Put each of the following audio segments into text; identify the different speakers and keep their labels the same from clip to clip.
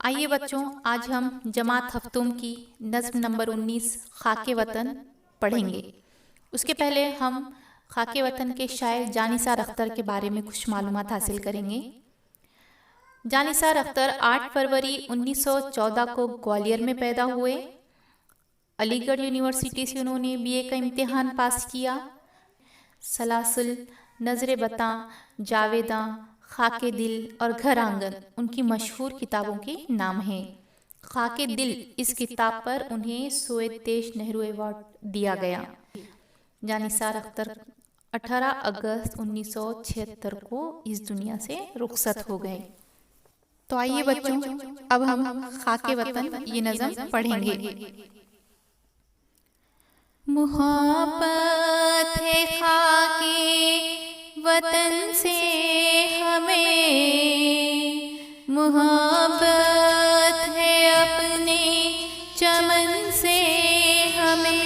Speaker 1: आइए बच्चों, आज हम जमात हफ्तुम की नज़्म नंबर 19 खाके वतन पढ़ेंगे। उसके पहले हम खाके वतन के शायर जानिसार अख्तर के बारे में कुछ मालूमात हासिल करेंगे। जानिसार अख्तर 8 फरवरी 1914 को ग्वालियर में पैदा हुए। अलीगढ़ यूनिवर्सिटी से उन्होंने बीए का इम्तिहान पास किया। सलासुल, नज़रे बता, जावेदा, खाके दिल और घर आंगन उनकी मशहूर किताबों के नाम हैं। खाके दिल इस किताब पर उन्हें सोए देश नेहरू अवार्ड दिया गया। जानिसार अख्तर 18 अगस्त 1976 को इस दुनिया से रुखसत हो गए। तो आइए बच्चों, अब हम खाके वतन ये नज़म पढ़ेंगे। मुहब्बत है खाके वतन से हमें, मुहब्बत है अपने चमन से हमें,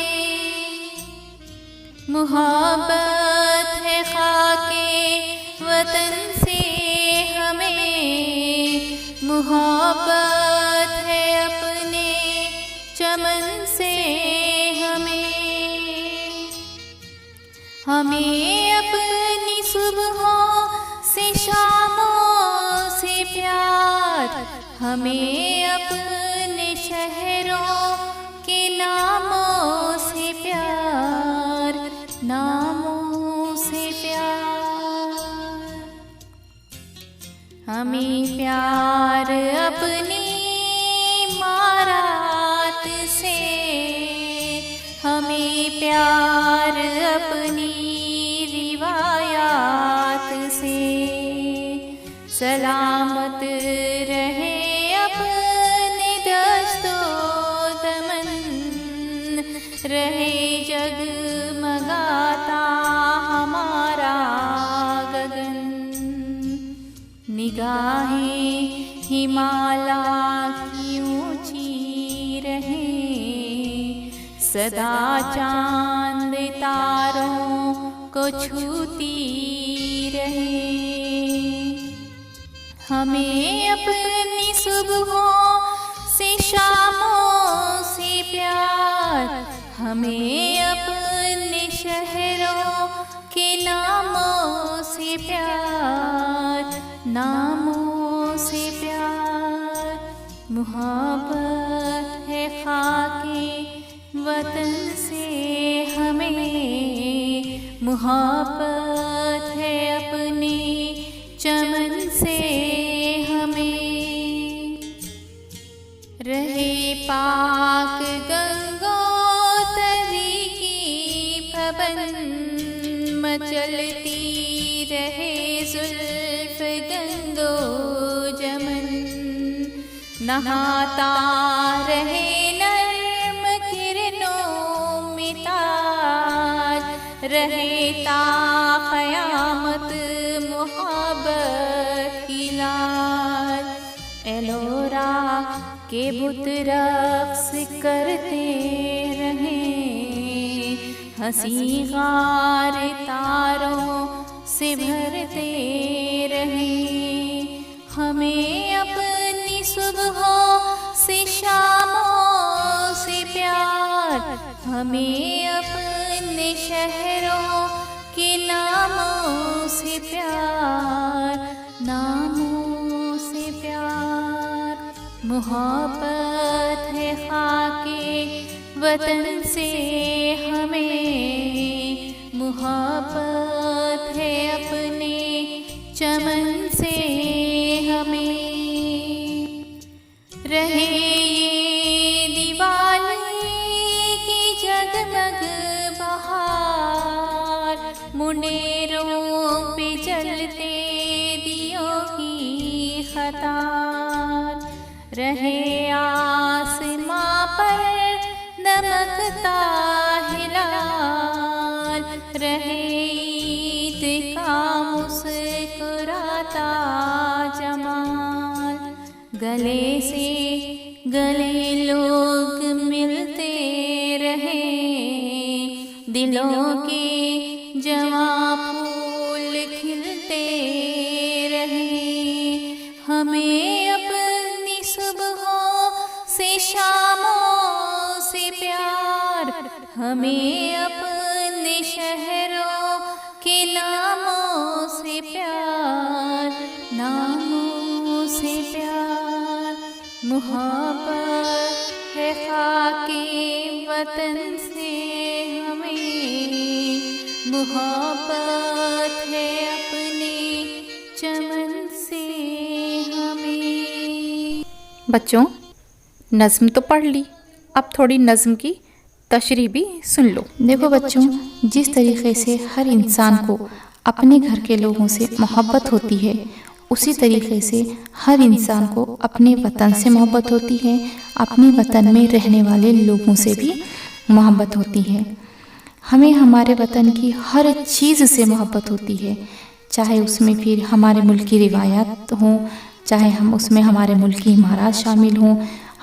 Speaker 1: मुहब्बत है खाके वतन से हमें, मुहब्बत है अपने चमन से हमें अपनी सुबहों से शामों से प्यार, हमें अपने शहरों के नामों से प्यार, नामों से प्यार, हमें प्यार अपनी इमारत से, हमें प्यार अपनी रिवायात से, सलामत रहे अपने दस्तो दमन, रहे जगमगाता हमारा गगन, निगाहें हिमालय की ऊंची रहे, सदा चांद तारों को छूती रहे, हमें अपनी सुबहों से शामों से प्यार, हमें अपने शहरों के नामों से प्यार, नामों से प्यार, मुहब्बत है खाके वतन से हमें, मुहब्बत है अपने चमन से हमें, रहे पाक गंगोत्री की भवन, मचलती रहे जुल्फ गंगो जमन, नहाता रहे रहता क़यामत मुहब्बत की लाल, एलोरा के बुत रक़्स करते रहे, हंसी गार तारों से भरते रहे, हमें अपनी सुबहों से शामों से प्यार, हमें अपने शहरों के नामों से प्यार, नामों से प्यार, मुहब्बत है खाके वतन से हमें, मुहब्बत है अपने चमन से हमें, रहे ये दिवाली की जगमग बहार, मुंडेरों पे जलते दियों की कतार, रहे आसमां पर दमकता हिलाल, रहे ईद का मुस्कुराता जमाल, गले से गले लोग मिलते रहे, दिलों के जवां फूल खिलते रहे, हमें अपनी सुबह हमें अपने शहरों के नामों से प्यार, नामों से प्यार। मोहब्बत है खाके वतन से हमें, मोहब्बत है अपने चमन से हमें। बच्चों, नज़्म तो पढ़ ली, अब थोड़ी नज़्म की तशरीह भी सुन लो। देखो बच्चों, जिस तरीक़े से हर इंसान को अपने घर के लोगों से मोहब्बत होती है, उसी तरीक़े से हर इंसान को अपने वतन से मोहब्बत होती है, अपने वतन में रहने वाले लोगों से भी मोहब्बत होती है। हमें हमारे वतन की हर चीज़ से मोहब्बत होती है, चाहे उसमें फिर हमारे मुल्क की रिवायात हों, चाहे हम उसमें हमारे मुल्क की इमारत शामिल हों,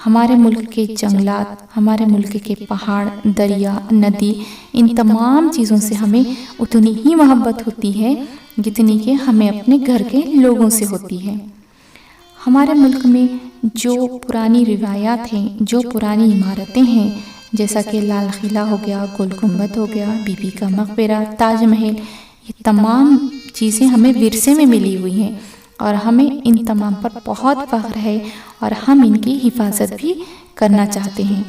Speaker 1: हमारे मुल्क के जंगलात, हमारे मुल्क के पहाड़, दरिया, नदी, इन तमाम चीज़ों से हमें उतनी ही मोहब्बत होती है जितनी कि हमें अपने घर के लोगों से होती है। हमारे मुल्क में जो पुरानी रिवायात हैं, जो पुरानी इमारतें हैं, जैसा कि लाल किला हो गया, गोल गुम्बद हो गया, बीबी का मकबरा, ताजमहल, ये तमाम चीज़ें हमें विरसे में मिली हुई हैं और हमें इन तमाम पर बहुत फ़ख्र है और हम इनकी हिफाजत भी करना चाहते हैं।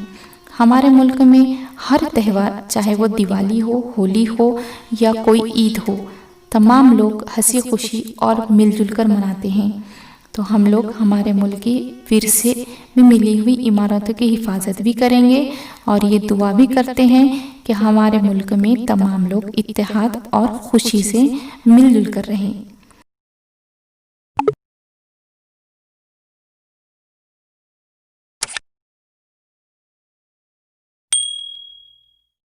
Speaker 1: हमारे मुल्क में हर त्यौहार, चाहे वो दिवाली हो, होली हो या कोई ईद हो, तमाम लोग हंसी खुशी और मिलजुल कर मनाते हैं। तो हम लोग हमारे मुल्क की विरसे में मिली हुई इमारतों की हिफाजत भी करेंगे और ये दुआ भी करते हैं कि हमारे मुल्क में तमाम लोग इत्तेहाद और खुशी से मिलजुल कर रहें।